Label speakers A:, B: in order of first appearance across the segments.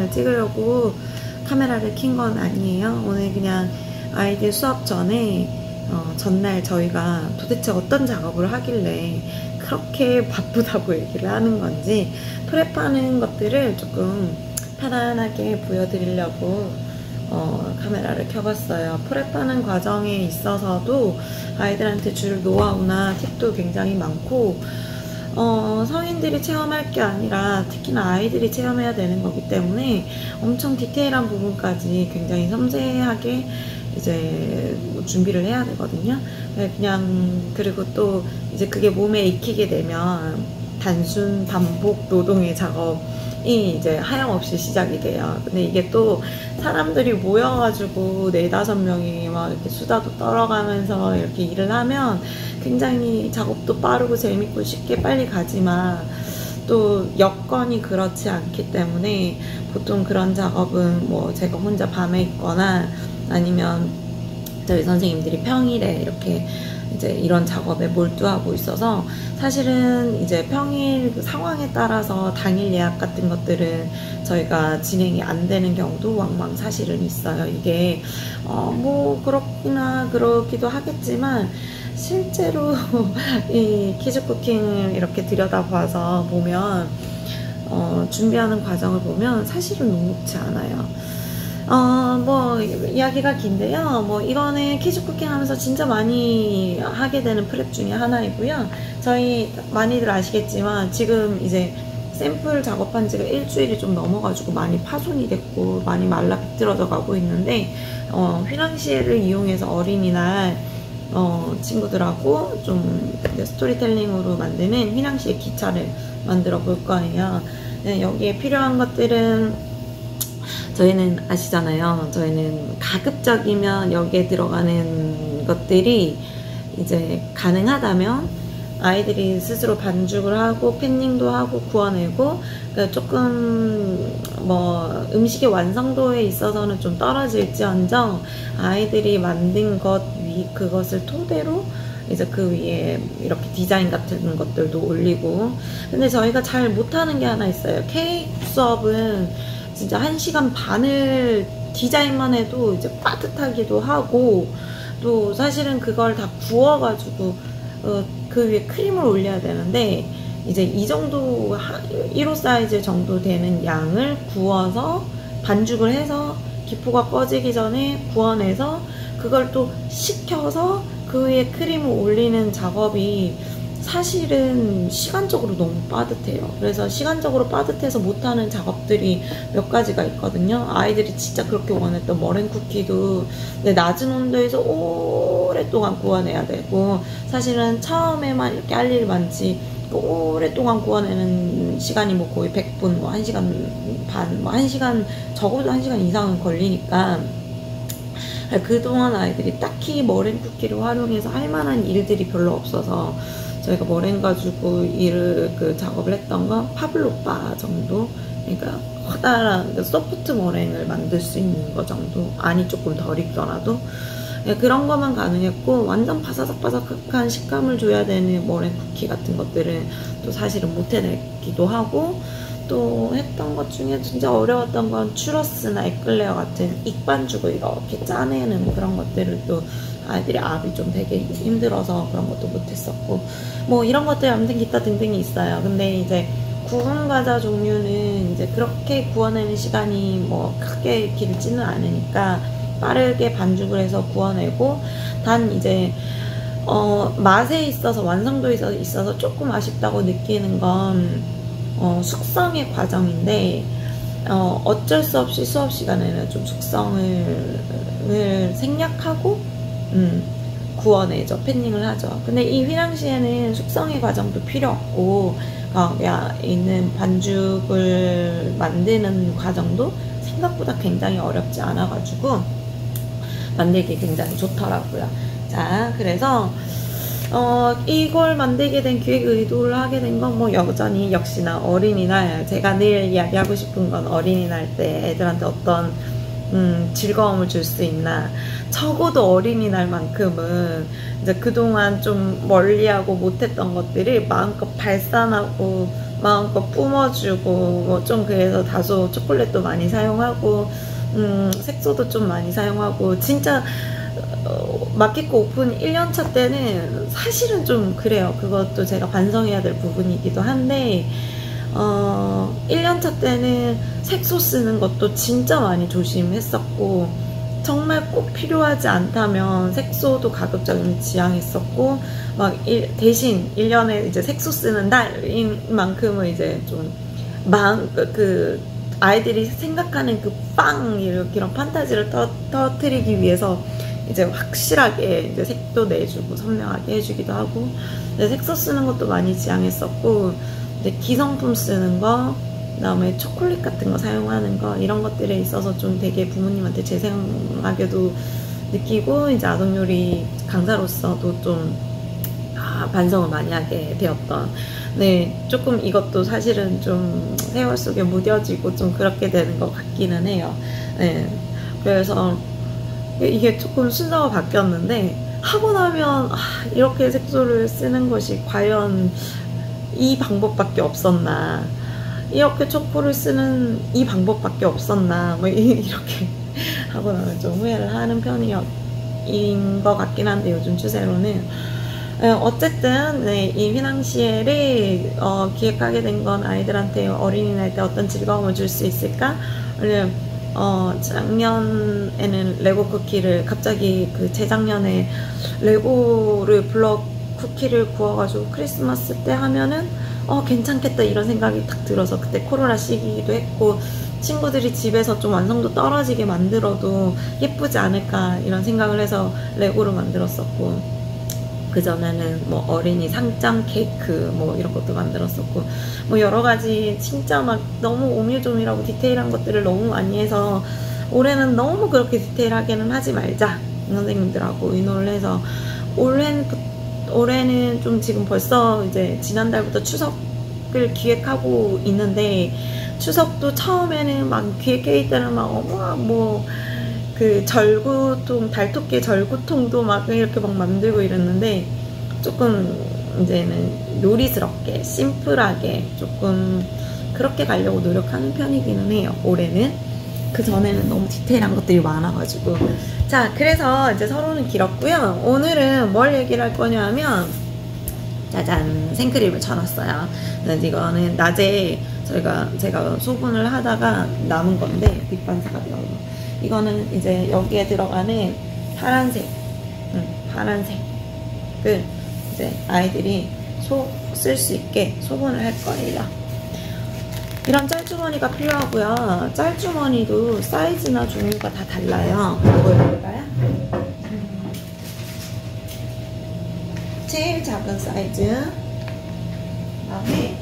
A: 영상을 찍으려고 카메라를 킨 건 아니에요. 오늘 그냥 아이들 수업 전에 전날 저희가 도대체 어떤 작업을 하길래 그렇게 바쁘다고 얘기를 하는 건지 프랩하는 것들을 조금 편안하게 보여드리려고 카메라를 켜봤어요. 프랩하는 과정에 있어서도 아이들한테 줄 노하우나 팁도 굉장히 많고 성인들이 체험할 게 아니라 특히나 아이들이 체험해야 되는 거기 때문에 엄청 디테일한 부분까지 굉장히 섬세하게 이제 준비를 해야 되거든요. 그냥 그리고 또 이제 그게 몸에 익히게 되면 단순 반복 노동의 작업이 이제 하염없이 시작이 돼요. 근데 이게 또 사람들이 모여가지고 4~5명이 막 이렇게 수다도 떨어가면서 이렇게 일을 하면 굉장히 작업도 빠르고 재밌고 쉽게 빨리 가지만 또 여건이 그렇지 않기 때문에 보통 그런 작업은 뭐 제가 혼자 밤에 있거나 아니면 저희 선생님들이 평일에 이렇게 이제 이런 작업에 몰두하고 있어서 사실은 이제 평일 상황에 따라서 당일 예약 같은 것들은 저희가 진행이 안 되는 경우도 왕왕 사실은 있어요. 이게 뭐 그렇구나 그러기도 하겠지만 실제로 이 키즈쿠킹을 이렇게 들여다봐서 보면 준비하는 과정을 보면 사실은 녹록지 않아요. 뭐 이야기가 긴데요. 뭐 이거는 키즈쿠킹 하면서 진짜 많이 하게 되는 프랩 중에 하나이고요. 저희 많이들 아시겠지만 지금 이제 샘플 작업한 지가 일주일이 좀 넘어가지고 많이 파손이 됐고 많이 말라 비틀어져 가고 있는데 휘낭시에를 이용해서 어린이날 친구들하고 좀 스토리텔링으로 만드는 휘낭시에 기차를 만들어 볼 거예요. 네, 여기에 필요한 것들은 저희는 아시잖아요. 저희는 가급적이면 여기에 들어가는 것들이 이제 가능하다면 아이들이 스스로 반죽을 하고 패닝도 하고 구워내고 그러니까 조금 뭐 음식의 완성도에 있어서는 좀 떨어질지언정 아이들이 만든 것 그것을 토대로 이제 그 위에 이렇게 디자인 같은 것들도 올리고 근데 저희가 잘 못하는 게 하나 있어요. 케이크 수업은 진짜 1시간 반을 디자인만 해도 이제 빠듯하기도 하고 또 사실은 그걸 다 구워가지고 그 위에 크림을 올려야 되는데 이제 이 정도 1호 사이즈 정도 되는 양을 구워서 반죽을 해서 기포가 꺼지기 전에 구워내서 그걸 또 식혀서 그 위에 크림을 올리는 작업이 사실은 시간적으로 너무 빠듯해요. 그래서 시간적으로 빠듯해서 못하는 작업들이 몇 가지가 있거든요. 아이들이 진짜 그렇게 원했던 머랭 쿠키도 낮은 온도에서 오랫동안 구워내야 되고 사실은 처음에만 이렇게 할 일이 많지 오랫동안 구워내는 시간이 뭐 거의 100분, 뭐 1시간 반, 뭐 1시간 적어도 1시간 이상은 걸리니까 그동안 아이들이 딱히 머랭 쿠키를 활용해서 할 만한 일들이 별로 없어서 저희가 머랭 가지고 작업을 했던 건 파블로바 정도? 그러니까 커다란 소프트 머랭을 만들 수 있는 거 정도? 안이 조금 덜 익더라도 그런 것만 가능했고 완전 바사삭바삭한 식감을 줘야 되는 머랭 쿠키 같은 것들은 또 사실은 못 해내기도 하고 또 했던 것 중에 진짜 어려웠던 건 추러스나 에클레어 같은 익반죽을 이렇게 짜내는 그런 것들을 또 아이들이 압이 좀 되게 힘들어서 그런 것도 못했었고 뭐 이런 것들 아무튼 기타 등등이 있어요. 근데 이제 구운 과자 종류는 이제 그렇게 구워내는 시간이 뭐 크게 길지는 않으니까 빠르게 반죽을 해서 구워내고 단 이제 맛에 있어서 완성도에 있어서 조금 아쉽다고 느끼는 건 숙성의 과정인데 어쩔 수 없이 수업 시간에는 좀 숙성을 생략하고 구워내죠. 패닝을 하죠. 근데 이 휘낭시에는 숙성의 과정도 필요 없고 있는 반죽을 만드는 과정도 생각보다 굉장히 어렵지 않아가지고 만들기 굉장히 좋더라고요. 자, 그래서 이걸 만들게 된 기획 의도를 하게 된 건 뭐 여전히 역시나 어린이날 제가 늘 이야기하고 싶은 건 어린이날 때 애들한테 어떤 즐거움을 줄 수 있나 적어도 어린이날만큼은 이제 그동안 좀 멀리하고 못했던 것들이 마음껏 발산하고 마음껏 뿜어주고 뭐 좀 그래서 다소 초콜릿도 많이 사용하고 색소도 좀 많이 사용하고 진짜 마키코 오픈 1년차 때는 사실은 좀 그래요. 그것도 제가 반성해야 될 부분이기도 한데 1년차 때는 색소 쓰는 것도 진짜 많이 조심했었고 정말 꼭 필요하지 않다면 색소도 가급적이면 지양했었고 막 대신 1년에 이제 색소 쓰는 달인 만큼은 이제 좀 그 아이들이 생각하는 그 빵 이런 판타지를 터뜨리기 위해서 이제 확실하게 이제 색도 내주고 선명하게 해주기도 하고 색소 쓰는 것도 많이 지양했었고 이제 기성품 쓰는 거 그다음에 초콜릿 같은 거 사용하는 거 이런 것들에 있어서 좀 되게 부모님한테 죄송하게도 느끼고 이제 아동요리 강사로서도 좀 반성을 많이 하게 되었던 네 조금 이것도 사실은 좀 세월 속에 무뎌지고 좀 그렇게 되는 것 같기는 해요. 네 그래서 이게 조금 순서가 바뀌었는데 하고 나면 이렇게 색소를 쓰는 것이 과연 이 방법밖에 없었나 이렇게 초코를 쓰는 이 방법밖에 없었나 뭐 이렇게 하고 나면 좀 후회를 하는 편인 것 같긴 한데 요즘 추세로는 어쨌든 네, 이 휘낭시에를 기획하게 된 건 아이들한테 어린이날 때 어떤 즐거움을 줄 수 있을까? 작년에는 레고 쿠키를 갑자기 그 재작년에 레고를 블럭 쿠키를 구워가지고 크리스마스 때 하면은 괜찮겠다 이런 생각이 딱 들어서 그때 코로나 시기이기도 했고 친구들이 집에서 좀 완성도 떨어지게 만들어도 예쁘지 않을까 이런 생각을 해서 레고를 만들었었고 그전에는 뭐 어린이 상장 케이크 뭐 이런 것도 만들었었고 뭐 여러가지 진짜 막 너무 오밀조밀하고 디테일한 것들을 너무 많이 해서 올해는 너무 그렇게 디테일하게는 하지 말자 선생님들하고 의논을 해서 올해는 좀 지금 벌써 이제 지난달부터 추석을 기획하고 있는데 추석도 처음에는 막 기획회의 때는 막 뭐 그 절구통 달토끼 절구통도 막 이렇게 막 만들고 이랬는데 조금 이제는 요리스럽게 심플하게 조금 그렇게 가려고 노력하는 편이기는 해요. 올해는 그 전에는 너무 디테일한 것들이 많아가지고 자 그래서 이제 서론은 길었고요. 오늘은 뭘 얘기를 할 거냐면 짜잔 생크림을 쳐놨어요. 이거는 낮에 제가 소분을 하다가 남은 건데 빛반사가 되어서 이거는 이제 여기에 들어가는 파란색을 이제 아이들이 쓸 수 있게 소분을 할 거예요. 이런 짤주머니가 필요하고요. 짤주머니도 사이즈나 종류가 다 달라요. 보여드릴까요? 제일 작은 사이즈 그다음에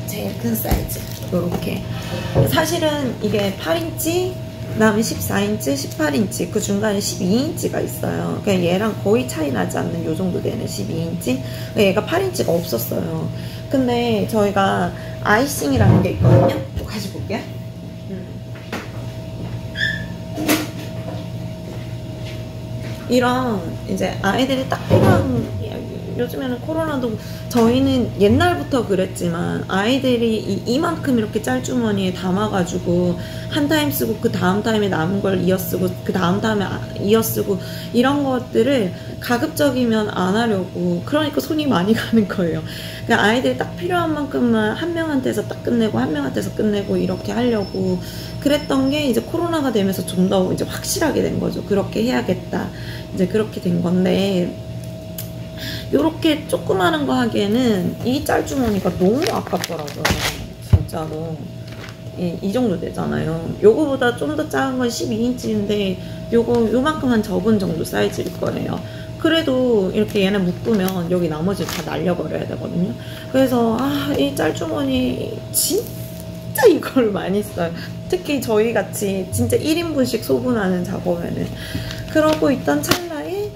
A: 제일 큰 사이즈 요렇게 사실은 이게 8인치 그 다음에 14인치 18인치 그 중간에 12인치가 있어요. 그냥 얘랑 거의 차이 나지 않는 요 정도 되는 12인치 얘가 8인치가 없었어요. 근데 저희가 아이싱이라는 게 있거든요. 또 가지고 올게요. 이런 이제 아이들이 딱 필요한 요즘에는 코로나도 저희는 옛날부터 그랬지만 아이들이 이만큼 이렇게 짤주머니에 담아가지고 한 타임 쓰고 그 다음 타임에 남은 걸 이어쓰고 그 다음 타임에 이어쓰고 이런 것들을 가급적이면 안 하려고 그러니까 손이 많이 가는 거예요. 그러니까 아이들이 딱 필요한 만큼만 한 명한테서 딱 끝내고 한 명한테서 끝내고 이렇게 하려고 그랬던 게 이제 코로나가 되면서 좀 더 이제 확실하게 된 거죠. 그렇게 해야겠다. 이제 그렇게 된 건데 요렇게 조그마한 거 하기에는 이 짤주머니가 너무 아깝더라고요. 진짜로. 이 정도 되잖아요. 요거보다 좀 더 작은 건 12인치인데 요만큼 한 접은 정도 사이즈일 거예요. 그래도 이렇게 얘네 묶으면 여기 나머지 다 날려버려야 되거든요. 그래서 이 짤주머니 진짜 이걸 많이 써요. 특히 저희 같이 진짜 1인분씩 소분하는 작업에는. 그러고 있던 찰나에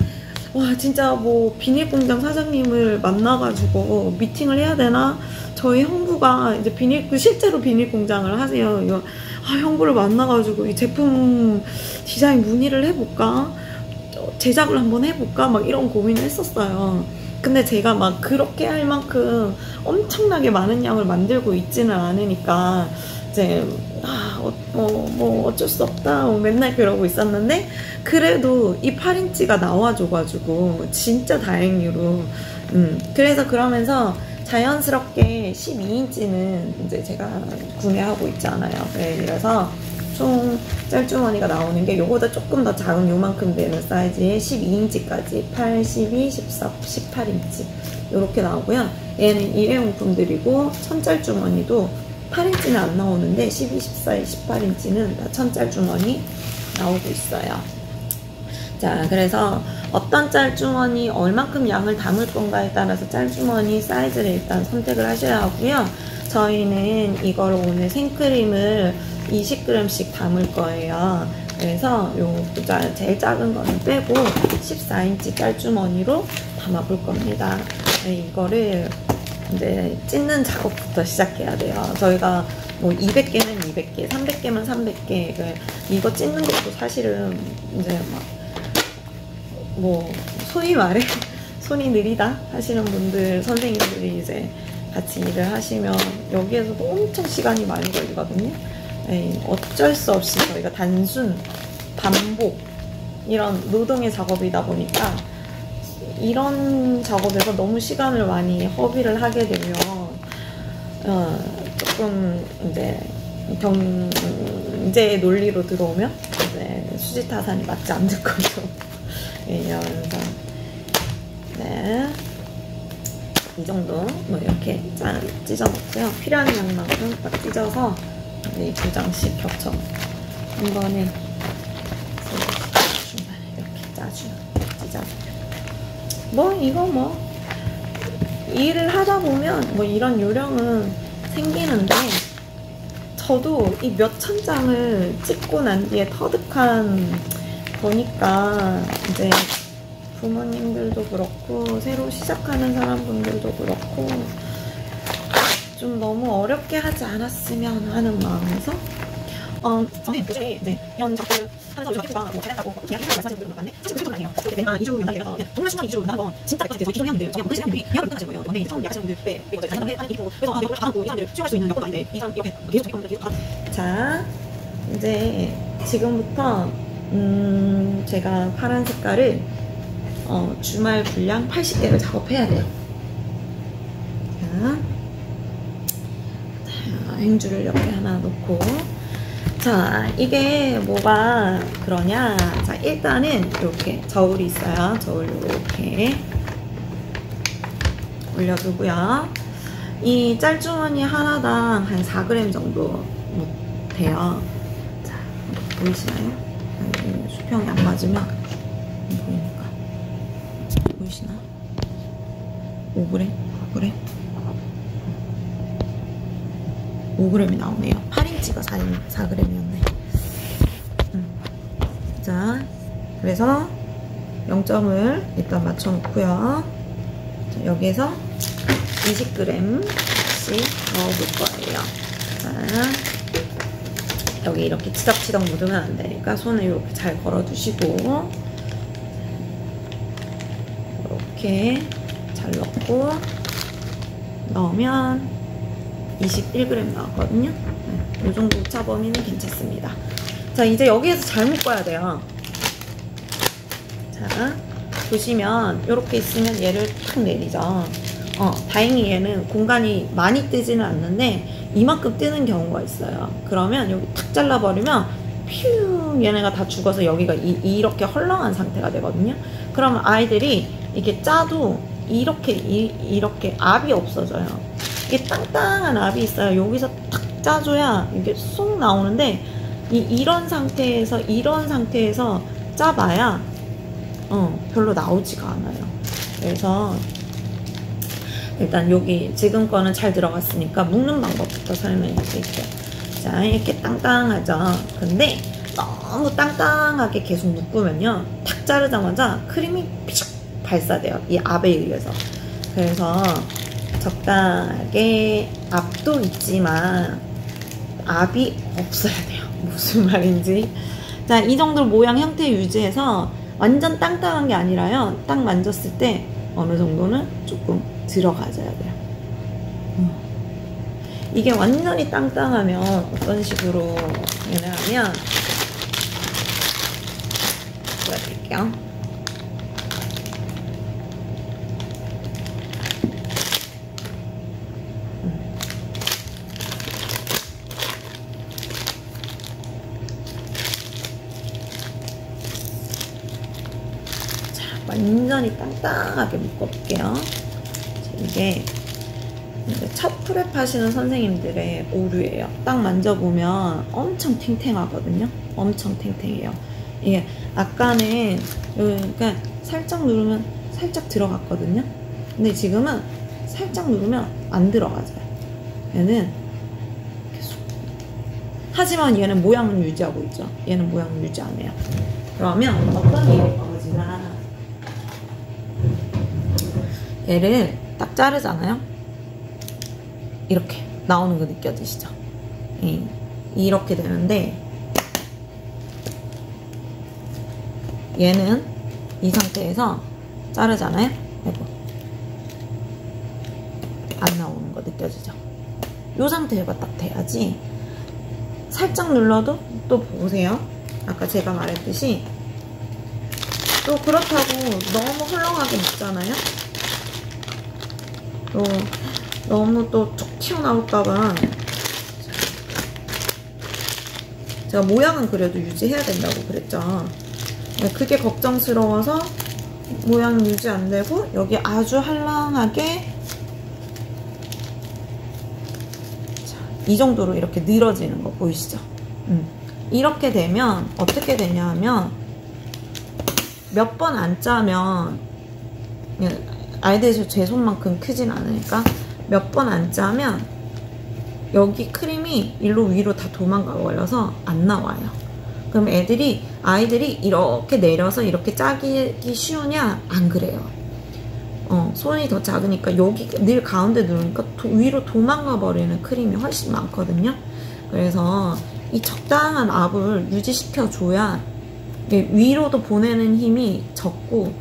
A: 와 진짜 뭐 비닐공장 사장님을 만나가지고 미팅을 해야 되나? 저희 형부가 이제 실제로 비닐공장을 하세요. 이거 형부를 만나가지고 이 제품 디자인 문의를 해볼까? 제작을 한번 해볼까 막 이런 고민을 했었어요. 근데 제가 막 그렇게 할 만큼 엄청나게 많은 양을 만들고 있지는 않으니까 이제 뭐 어쩔 수 없다 맨날 그러고 있었는데, 그래도 이 8인치가 나와줘가지고 진짜 다행으로 그래서 그러면서 자연스럽게 12인치는 이제 제가 구매하고 있잖아요. 그래서 총 짤주머니가 나오는 게 요거보다 조금 더 작은 요만큼 되는 사이즈의 12인치까지 8, 12, 14, 18인치 요렇게 나오고요. 얘는 일회용품들이고 천짤주머니도 8인치는 안 나오는데 12, 14, 18인치는 다 천짤주머니 나오고 있어요. 자, 그래서 어떤 짤주머니 얼만큼 양을 담을 건가에 따라서 짤주머니 사이즈를 일단 선택을 하셔야 하고요. 저희는 이걸 오늘 생크림을 20g씩 담을 거예요. 그래서 요 제일 작은 거는 빼고 14인치 짤주머니로 담아볼 겁니다. 이거를 이제 찢는 작업부터 시작해야 돼요. 저희가 뭐 200개는 200개, 300개면 300개. 이거 찢는 것도 사실은 이제 뭐 소위 말해 손이 느리다 하시는 분들, 선생님들이 이제 같이 일을 하시면 여기에서도 엄청 시간이 많이 걸리거든요. 어쩔 수 없이 저희가 단순, 반복 이런 노동의 작업이다 보니까 이런 작업에서 너무 시간을 많이 허비를 하게 되면 조금 이제 경제의 논리로 들어오면 이제 수지타산이 맞지 않는 거죠. 이러면서 이 정도 뭐 이렇게 짠 찢어놓고요. 필요한 양만큼 딱 찢어서 이 2장씩 겹쳐 한 번에 중간에 이렇게 찢어서 이거 일을 하다 보면 이런 요령은 생기는데, 저도 이 몇천 장을 찍고 난 뒤에 터득한 거니까 이제 부모님들도 그렇고 새로 시작하는 사람분들도 그렇고 좀 너무 어렵게 하지 않았으면 하는 마음에서 저는 도저히 이제 이런 작업을 하면서 요즘 학교가 뭐 잘한다고 이야기하는 말씀하시는 분들도 많네. 사실 그 정도는 아니에요. 내가 2주 연달아서 정말 순간 2주 한번 진짜 내 것에 대해서 2주 했는데 저희 모든 시간들이 이해를 못하실 거예요. 근데 이제 처음 약하시는 분들 그리고 이제 자기가 하는 일이고 그래서 이걸 받고 이 사람들 수용할 수 있는 여건도 아닌데 이 사람 이렇게 계속 자기 것들 계속 자, 이제 지금부터 제가 파란 색깔을 주말 분량 80개를 작업해야 돼요. 자, 행주를 이렇게 하나 놓고, 자, 이게 뭐가 그러냐. 자, 일단은 이렇게 저울이 있어요. 저울 이렇게 올려두고요. 이 짤주머니 하나당 한 4g 정도 돼요. 자, 보이시나요? 수평이 안 맞으면 보이니까. 보이시나? 5g? 5g? 5g이 나오네요. 8인치가 4g이었네. 자, 그래서 0점을 일단 맞춰놓고요. 자, 여기에서 20g씩 넣어볼 거예요. 자, 여기 이렇게 치덕치덕 묻으면 안 되니까 손을 이렇게 잘 걸어두시고, 이렇게 잘 넣고 넣으면 21g 나왔거든요. 이 정도 오차 범위는 괜찮습니다. 자, 이제 여기에서 잘 묶어야 돼요. 자, 보시면 이렇게 있으면 얘를 탁 내리죠. 다행히 얘는 공간이 많이 뜨지는 않는데 이만큼 뜨는 경우가 있어요. 그러면 여기 탁 잘라버리면 퓨 얘네가 다 죽어서 여기가 이렇게 헐렁한 상태가 되거든요. 그러면 아이들이 이렇게 짜도 이렇게 압이 없어져요. 이게 땅땅한 압이 있어요. 여기서 탁 짜줘야 이게 쏙 나오는데 이런 상태에서 짜봐야 별로 나오지가 않아요. 그래서 일단 여기 지금 거는 잘 들어갔으니까 묶는 방법부터 설명해 드릴게요. 자, 이렇게 땅땅하죠. 근데 너무 땅땅하게 계속 묶으면요, 탁 자르자마자 크림이 피죽 발사돼요. 이 압에 의해서. 그래서 적당하게 압도 있지만 압이 없어야 돼요. 무슨 말인지. 자, 이 정도 모양 형태 유지해서 완전 땅땅한 게 아니라요. 딱 만졌을 때 어느 정도는 조금 들어가줘야 돼요. 이게 완전히 땅땅하면 어떤 식으로 얘를 하면 보여드릴게요. 완전히 땅땅하게 묶어볼게요. 이게 첫 프랩 하시는 선생님들의 오류예요. 딱 만져보면 엄청 탱탱하거든요. 엄청 탱탱해요. 이게 아까는 그러니까 살짝 누르면 살짝 들어갔거든요. 근데 지금은 살짝 누르면 안 들어가져요. 얘는 계속. 하지만 얘는 모양은 유지하고 있죠. 얘는 모양은 유지 안 해요. 그러면 어떤 일이 벌어지나, 얘를 딱 자르잖아요. 이렇게 나오는 거 느껴지시죠? 이렇게 되는데, 얘는 이 상태에서 자르잖아요. 이거 안 나오는 거 느껴지죠? 이 상태가 딱 돼야지. 살짝 눌러도 또 보세요. 아까 제가 말했듯이 또 그렇다고 너무 헐렁하게 묶잖아요. 또 너무 또 툭 튀어나올까봐 제가 모양은 그래도 유지해야 된다고 그랬죠. 그게 걱정스러워서 모양 유지 안 되고 여기 아주 할랑하게 이 정도로 이렇게 늘어지는 거 보이시죠? 이렇게 되면 어떻게 되냐 하면 몇 번 안 짜면, 아이들이 제 손만큼 크진 않으니까 몇 번 안 짜면 여기 크림이 일로 위로 다 도망가 버려서 안 나와요. 그럼 아이들이 이렇게 내려서 이렇게 짜기 쉬우냐? 안 그래요. 손이 더 작으니까 여기 늘 가운데 누르니까 위로 도망가 버리는 크림이 훨씬 많거든요. 그래서 이 적당한 압을 유지시켜 줘야 위로도 보내는 힘이 적고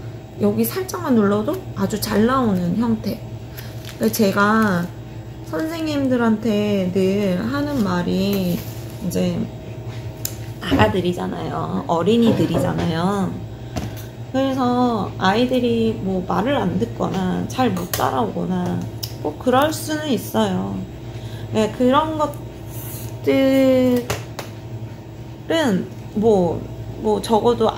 A: 여기 살짝만 눌러도 아주 잘 나오는 형태. 제가 선생님들한테 늘 하는 말이 이제 아가들이잖아요. 어린이들이잖아요. 그래서 아이들이 뭐 말을 안 듣거나 잘 못 따라오거나 뭐 그럴 수는 있어요. 네, 그런 것들은 뭐 적어도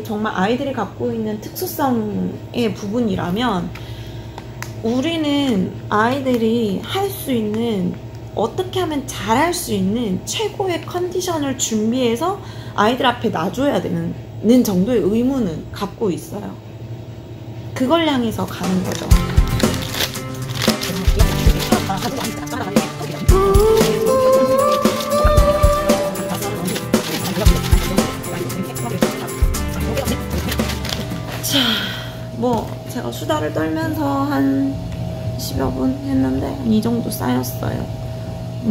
A: 정말 아이들이 갖고 있는 특수성의 부분이라면 우리는 아이들이 할 수 있는, 어떻게 하면 잘할 수 있는 최고의 컨디션을 준비해서 아이들 앞에 놔줘야 되는 정도의 의무는 갖고 있어요. 그걸 향해서 가는 거죠. 자, 뭐 제가 수다를 떨면서 한 10여 분 했는데 한 이 정도 쌓였어요.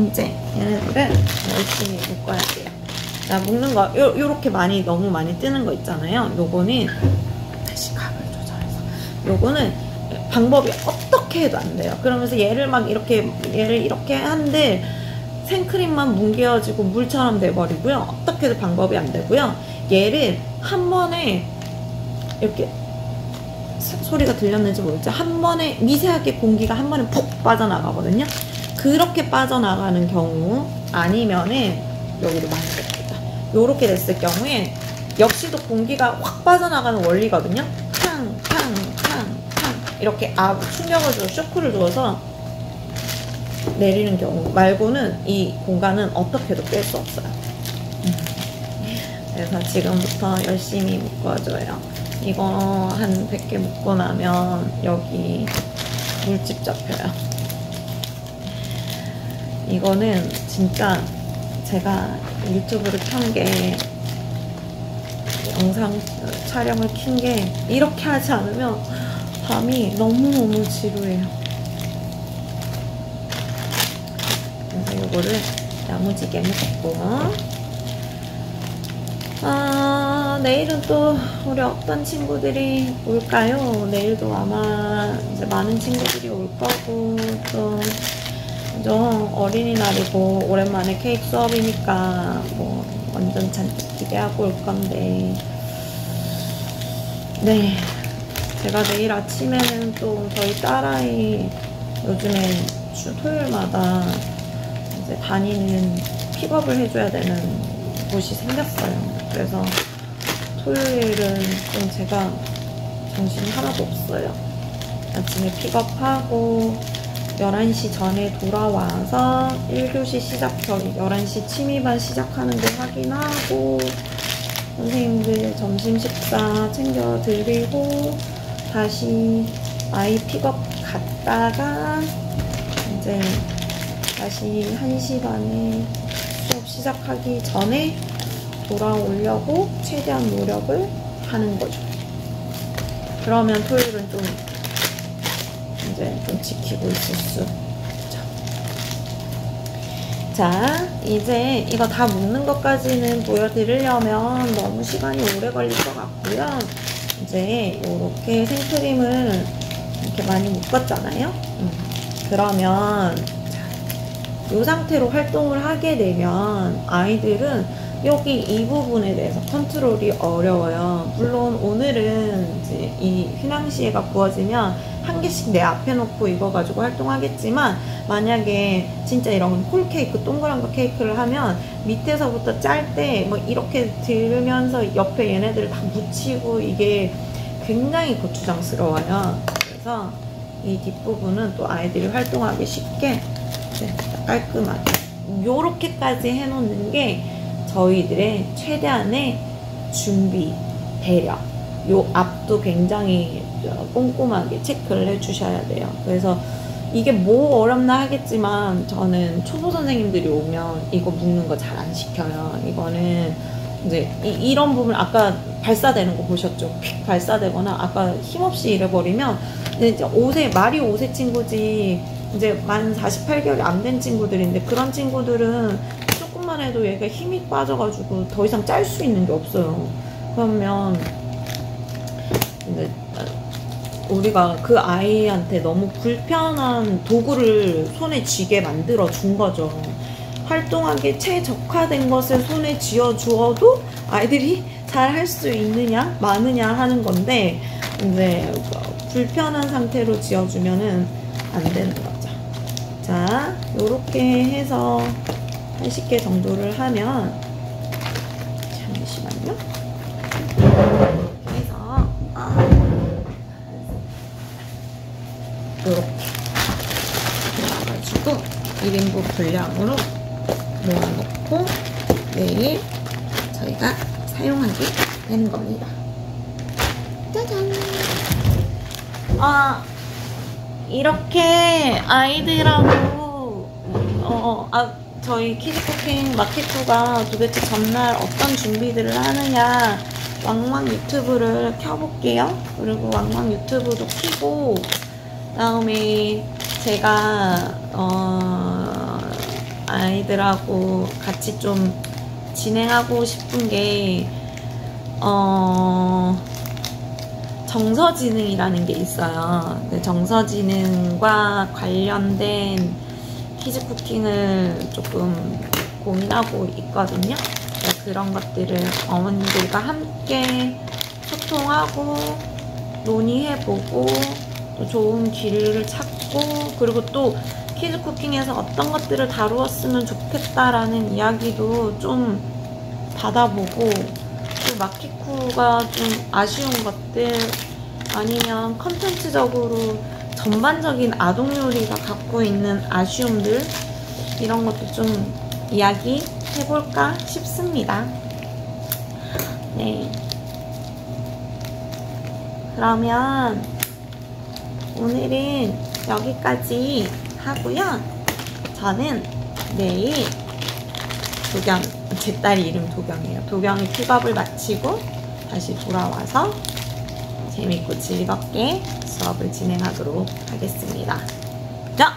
A: 이제 얘네들은 열심히 묶어야 돼요. 자, 묶는 거 요렇게 너무 많이 뜨는 거 있잖아요. 요거는 다시 각을 조절해서, 요거는 방법이 어떻게 해도 안 돼요. 그러면서 얘를 이렇게 한들 생크림만 뭉개어지고 물처럼 돼버리고요. 어떻게 해도 방법이 안 되고요. 얘를 한 번에 이렇게, 소리가 들렸는지 모르겠죠. 한 번에 미세하게 공기가 한 번에 푹 빠져나가거든요. 그렇게 빠져나가는 경우 아니면은 여기로 많이 됩니다. 요렇게 됐을 경우에 역시도 공기가 확 빠져나가는 원리거든요. 탕 이렇게 충격을 줘서 쇼크를 줘서 내리는 경우 말고는 이 공간은 어떻게도 뺄 수 없어요. 그래서 지금부터 열심히 묶어줘요. 이거 한 100개 묶고 나면 여기 물집 잡혀요. 이거는 진짜 제가 유튜브를 켠 게, 영상 촬영을 킨 게 이렇게 하지 않으면 밤이 너무너무 지루해요. 그래서 이거를 야무지게 묶고, 내일은 또 우리 어떤 친구들이 올까요? 내일도 아마 이제 많은 친구들이 올 거고, 또 어린이날이고 오랜만에 케이크 수업이니까 뭐 완전 잔뜩 기대하고 올 건데, 네, 제가 내일 아침에는 또 저희 딸아이 요즘에 토요일마다 이제 다니는 픽업을 해줘야 되는 곳이 생겼어요. 그래서 토요일은 좀 제가 정신이 하나도 없어요. 아침에 픽업하고 11시 전에 돌아와서 1교시 시작, 저기 11시 취미반 시작하는 거 확인하고 선생님들 점심 식사 챙겨드리고 다시 아이 픽업 갔다가 이제 다시 1시 반에 수업 시작하기 전에 돌아오려고 최대한 노력을 하는 거죠. 그러면 토요일은 좀 이제 좀 지키고 있을 수 있죠. 자, 이제 이거 다 묶는 것까지는 보여드리려면 너무 시간이 오래 걸릴 것 같고요. 이제 이렇게 생크림을 이렇게 많이 묶었잖아요. 그러면 이 상태로 활동을 하게 되면 아이들은 여기 이 부분에 대해서 컨트롤이 어려워요. 물론 오늘은 이제 이 휘낭시에가 구워지면 한 개씩 내 앞에 놓고 이거 가지고 활동하겠지만, 만약에 진짜 이런 홀케이크, 동그란 거 케이크를 하면 밑에서부터 짤 때 뭐 이렇게 들으면서 옆에 얘네들을 다 묻히고 이게 굉장히 고추장스러워요. 그래서 이 뒷부분은 또 아이들이 활동하기 쉽게 깔끔하게 요렇게까지 해놓는 게 저희들의 최대한의 준비, 배려. 요 앞도 굉장히 꼼꼼하게 체크를 해주셔야 돼요. 그래서 이게 뭐 어렵나 하겠지만 저는 초보 선생님들이 오면 이거 묶는 거 잘 안 시켜요. 이거는 이제 이런 부분 아까 발사되는 거 보셨죠? 휙 발사되거나 아까 힘없이 이래버리면 이제 말이 5세 친구지 이제 만 48개월이 안 된 친구들인데, 그런 친구들은 조금만 해도 얘가 힘이 빠져가지고 더 이상 짤 수 있는 게 없어요. 그러면 이제 우리가 그 아이한테 너무 불편한 도구를 손에 쥐게 만들어 준 거죠. 활동하기에 최적화된 것을 손에 쥐어 주어도 아이들이 잘 할 수 있느냐 마느냐 하는 건데, 이제 불편한 상태로 지어주면은 안 되는 거죠. 자, 요렇게 해서 80개 정도를 하면, 잠시만요. 해서 요렇게 해가지고 1인분 분량으로 모아놓고 내일 저희가 사용하게 되는 겁니다. 짜잔! 이렇게 아이들하고 저희 키즈쿠킹 마켓부가 도대체 전날 어떤 준비들을 하느냐 왕왕 유튜브를 켜볼게요. 그리고 왕왕 유튜브도 켜고 그다음에 제가 아이들하고 같이 좀 진행하고 싶은 게 정서지능이라는 게 있어요. 정서지능과 관련된 키즈쿠킹을 조금 고민하고 있거든요. 그런 것들을 어머니들과 함께 소통하고 논의해보고 또 좋은 길을 찾고, 그리고 또 키즈쿠킹에서 어떤 것들을 다루었으면 좋겠다라는 이야기도 좀 받아보고, 또 마키쿠가 좀 아쉬운 것들 아니면 컨텐츠적으로 전반적인 아동 요리가 갖고 있는 아쉬움들, 이런 것도 좀 이야기 해볼까 싶습니다. 네. 그러면 오늘은 여기까지 하고요. 저는 내일 제 딸 이름 도경이에요. 도경이 픽업을 마치고 다시 돌아와서 재밌고 즐겁게 수업을 진행하도록 하겠습니다. 자!